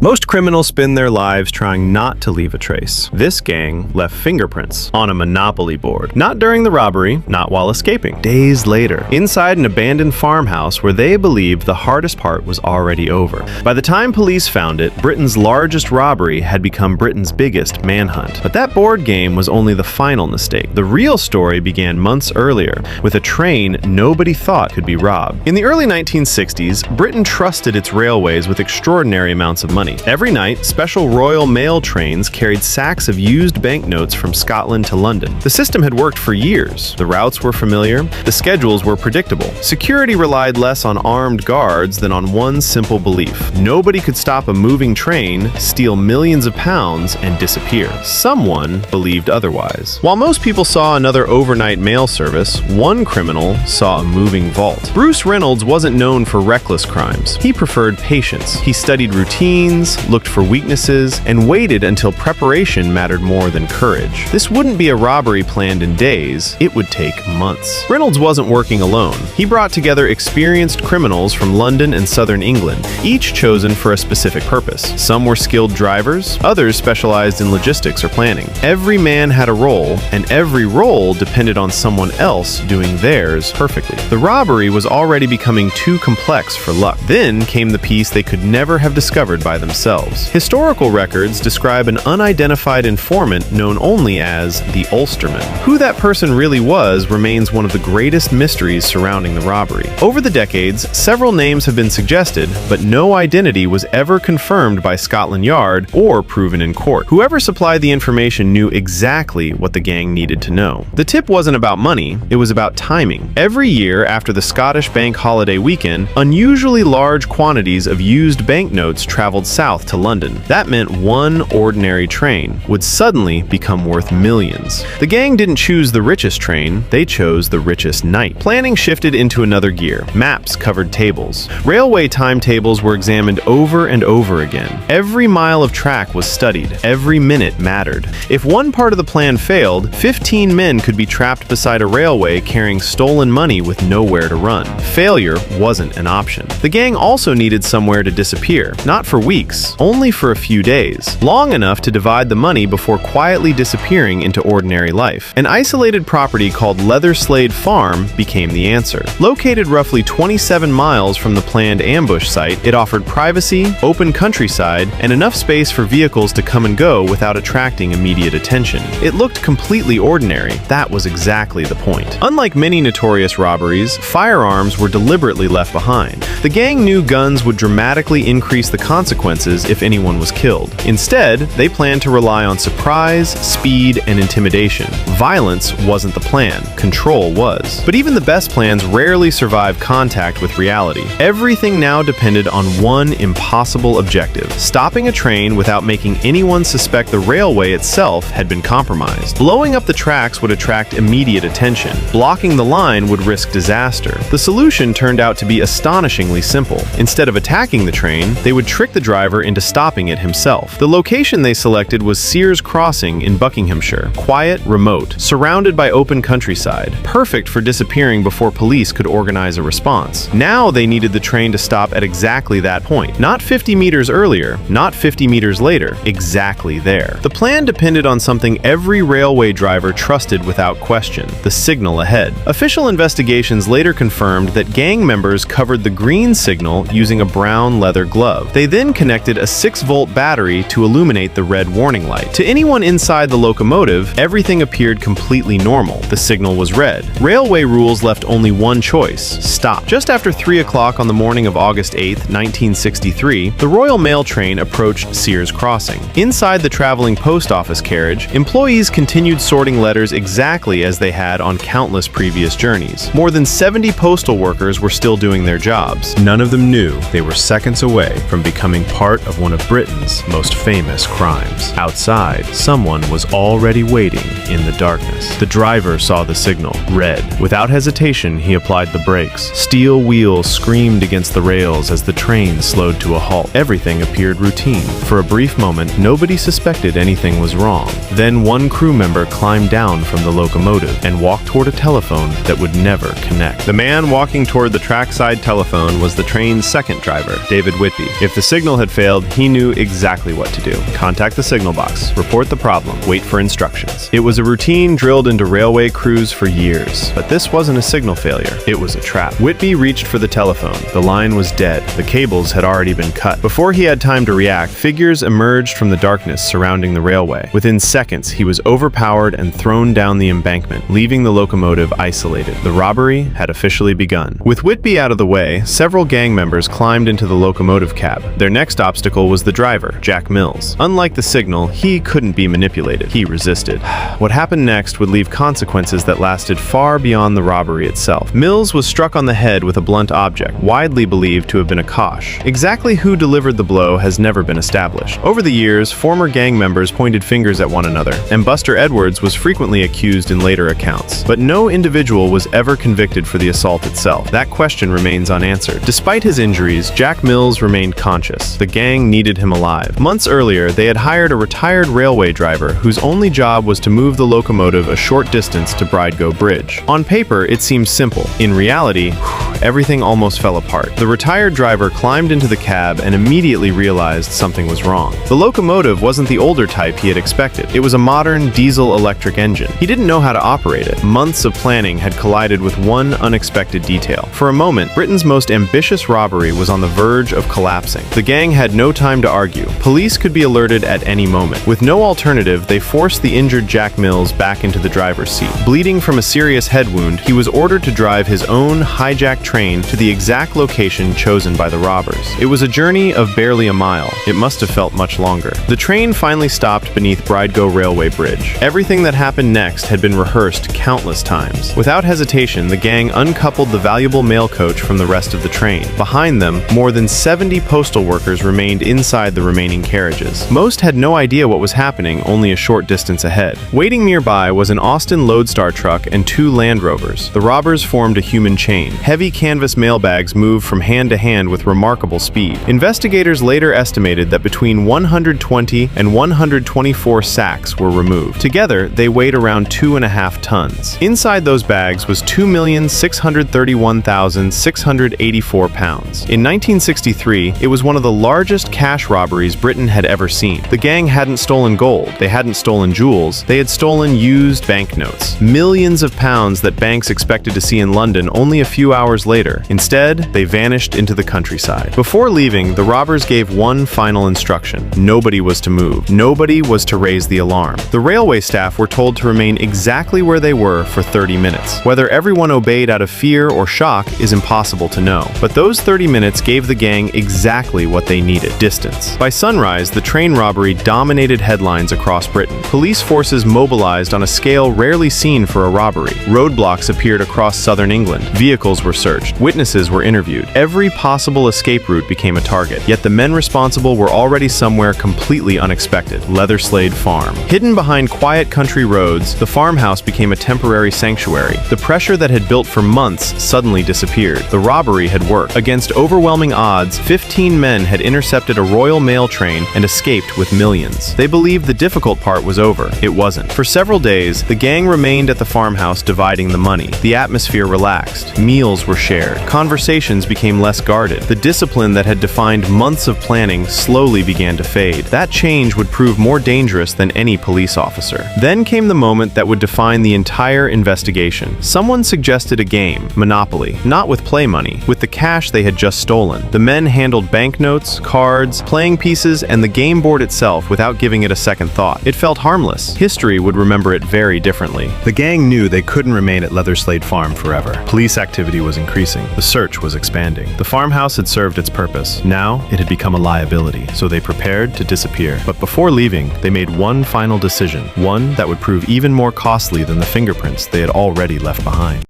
Most criminals spend their lives trying not to leave a trace. This gang left fingerprints on a Monopoly board. Not during the robbery, not while escaping. Days later, inside an abandoned farmhouse where they believed the hardest part was already over. By the time police found it, Britain's largest robbery had become Britain's biggest manhunt. But that board game was only the final mistake. The real story began months earlier, with a train nobody thought could be robbed. In the early 1960s, Britain trusted its railways with extraordinary amounts of money. Every night, special Royal Mail trains carried sacks of used banknotes from Scotland to London. The system had worked for years. The routes were familiar. The schedules were predictable. Security relied less on armed guards than on one simple belief. Nobody could stop a moving train, steal millions of pounds, and disappear. Someone believed otherwise. While most people saw another overnight mail service, one criminal saw a moving vault. Bruce Reynolds wasn't known for reckless crimes. He preferred patience. He studied routines, looked for weaknesses, and waited until preparation mattered more than courage. This wouldn't be a robbery planned in days, it would take months. Reynolds wasn't working alone. He brought together experienced criminals from London and southern England, each chosen for a specific purpose. Some were skilled drivers, others specialized in logistics or planning. Every man had a role, and every role depended on someone else doing theirs perfectly. The robbery was already becoming too complex for luck. Then came the piece they could never have discovered by themselves. Historical records describe an unidentified informant known only as the Ulsterman. Who that person really was remains one of the greatest mysteries surrounding the robbery. Over the decades, several names have been suggested, but no identity was ever confirmed by Scotland Yard or proven in court. Whoever supplied the information knew exactly what the gang needed to know. The tip wasn't about money, it was about timing. Every year after the Scottish bank holiday weekend, unusually large quantities of used banknotes traveled south to London. That meant one ordinary train would suddenly become worth millions. The gang didn't choose the richest train, they chose the richest night. Planning shifted into another gear. Maps covered tables. Railway timetables were examined over and over again. Every mile of track was studied. Every minute mattered. If one part of the plan failed, 15 men could be trapped beside a railway carrying stolen money with nowhere to run. Failure wasn't an option. The gang also needed somewhere to disappear, not for weeks, only for a few days, long enough to divide the money before quietly disappearing into ordinary life. An isolated property called Leatherslade Farm became the answer. Located roughly 27 miles from the planned ambush site, it offered privacy, open countryside, and enough space for vehicles to come and go without attracting immediate attention. It looked completely ordinary. That was exactly the point. Unlike many notorious robberies, firearms were deliberately left behind. The gang knew guns would dramatically increase the consequences if anyone was killed. Instead, they planned to rely on surprise, speed, and intimidation. Violence wasn't the plan, control was. But even the best plans rarely survive contact with reality. Everything now depended on one impossible objective. Stopping a train without making anyone suspect the railway itself had been compromised. Blowing up the tracks would attract immediate attention. Blocking the line would risk disaster. The solution turned out to be astonishingly simple. Instead of attacking the train, they would trick the driver into stopping it himself. The location they selected was Sears Crossing in Buckinghamshire. Quiet, remote, surrounded by open countryside. Perfect for disappearing before police could organize a response. Now they needed the train to stop at exactly that point. Not 50 meters earlier, not 50 meters later, exactly there. The plan depended on something every railway driver trusted without question: the signal ahead. Official investigations later confirmed that gang members covered the green signal using a brown leather glove. They then connected a 6-volt battery to illuminate the red warning light. To anyone inside the locomotive, everything appeared completely normal. The signal was red. Railway rules left only one choice: stop. Just after 3 o'clock on the morning of August 8, 1963, the Royal Mail train approached Sears Crossing. Inside the traveling post office carriage, employees continued sorting letters exactly as they had on countless previous journeys. More than 70 postal workers were still doing their jobs. None of them knew they were seconds away from becoming part of one of Britain's most famous crimes. Outside, someone was already waiting in the darkness. The driver saw the signal, red. Without hesitation, he applied the brakes. Steel wheels screamed against the rails as the train slowed to a halt. Everything appeared routine. For a brief moment, nobody suspected anything was wrong. Then one crew member climbed down from the locomotive and walked toward a telephone that would never connect. The man walking toward the trackside telephone was the train's second driver, David Whitby. If the signal had had failed, he knew exactly what to do. Contact the signal box, report the problem, wait for instructions. It was a routine drilled into railway crews for years. But this wasn't a signal failure, it was a trap. Whitby reached for the telephone. The line was dead. The cables had already been cut. Before he had time to react, figures emerged from the darkness surrounding the railway. Within seconds, he was overpowered and thrown down the embankment, leaving the locomotive isolated. The robbery had officially begun. With Whitby out of the way, several gang members climbed into the locomotive cab. Their next obstacle was the driver, Jack Mills. Unlike the signal, he couldn't be manipulated. He resisted. What happened next would leave consequences that lasted far beyond the robbery itself. Mills was struck on the head with a blunt object, widely believed to have been a kosh. Exactly who delivered the blow has never been established. Over the years, former gang members pointed fingers at one another, and Buster Edwards was frequently accused in later accounts. But no individual was ever convicted for the assault itself. That question remains unanswered. Despite his injuries, Jack Mills remained conscious. The gang needed him alive. Months earlier, they had hired a retired railway driver whose only job was to move the locomotive a short distance to Bridego Bridge. On paper, it seems simple. In reality, everything almost fell apart. The retired driver climbed into the cab and immediately realized something was wrong. The locomotive wasn't the older type he had expected. It was a modern diesel-electric engine. He didn't know how to operate it. Months of planning had collided with one unexpected detail. For a moment, Britain's most ambitious robbery was on the verge of collapsing. The gang had no time to argue. Police could be alerted at any moment. With no alternative, they forced the injured Jack Mills back into the driver's seat. Bleeding from a serious head wound, he was ordered to drive his own hijacked train to the exact location chosen by the robbers. It was a journey of barely a mile. It must have felt much longer. The train finally stopped beneath Bridego Railway Bridge. Everything that happened next had been rehearsed countless times. Without hesitation, the gang uncoupled the valuable mail coach from the rest of the train. Behind them, more than 70 postal workers remained inside the remaining carriages. Most had no idea what was happening only a short distance ahead. Waiting nearby was an Austin Lodestar truck and 2 Land Rovers. The robbers formed a human chain. Heavy canvas mailbags moved from hand to hand with remarkable speed. Investigators later estimated that between 120 and 124 sacks were removed. Together, they weighed around 2.5 tons. Inside those bags was 2,631,684 pounds. In 1963, it was one of the largest cash robberies Britain had ever seen. The gang hadn't stolen gold, they hadn't stolen jewels, they had stolen used banknotes. Millions of pounds that banks expected to see in London only a few hours later. Instead, they vanished into the countryside. Before leaving, the robbers gave one final instruction. Nobody was to move. Nobody was to raise the alarm. The railway staff were told to remain exactly where they were for 30 minutes. Whether everyone obeyed out of fear or shock is impossible to know. But those 30 minutes gave the gang exactly what they needed: distance. By sunrise, the train robbery dominated headlines across Britain. Police forces mobilized on a scale rarely seen for a robbery. Roadblocks appeared across southern England. Vehicles were searched. Witnesses were interviewed. Every possible escape route became a target. Yet the men responsible were already somewhere completely unexpected: Leatherslade Farm. Hidden behind quiet country roads, the farmhouse became a temporary sanctuary. The pressure that had built for months suddenly disappeared. The robbery had worked. Against overwhelming odds, 15 men had intercepted a Royal Mail train and escaped with millions. They believed the difficult part was over. It wasn't. For several days, the gang remained at the farmhouse dividing the money. The atmosphere relaxed. Meals were shared. Conversations became less guarded. The discipline that had defined months of planning slowly began to fade. That change would prove more dangerous than any police officer. Then came the moment that would define the entire investigation. Someone suggested a game, Monopoly, not with play money, with the cash they had just stolen. The men handled banknotes, cards, playing pieces, and the game board itself without giving it a second thought. It felt harmless. History would remember it very differently. The gang knew they couldn't remain at Leatherslade Farm forever. Police activity was increasing. The search was expanding. The farmhouse had served its purpose. Now, it had become a liability, so they prepared to disappear. But before leaving, they made one final decision, one that would prove even more costly than the fingerprints they had already left behind.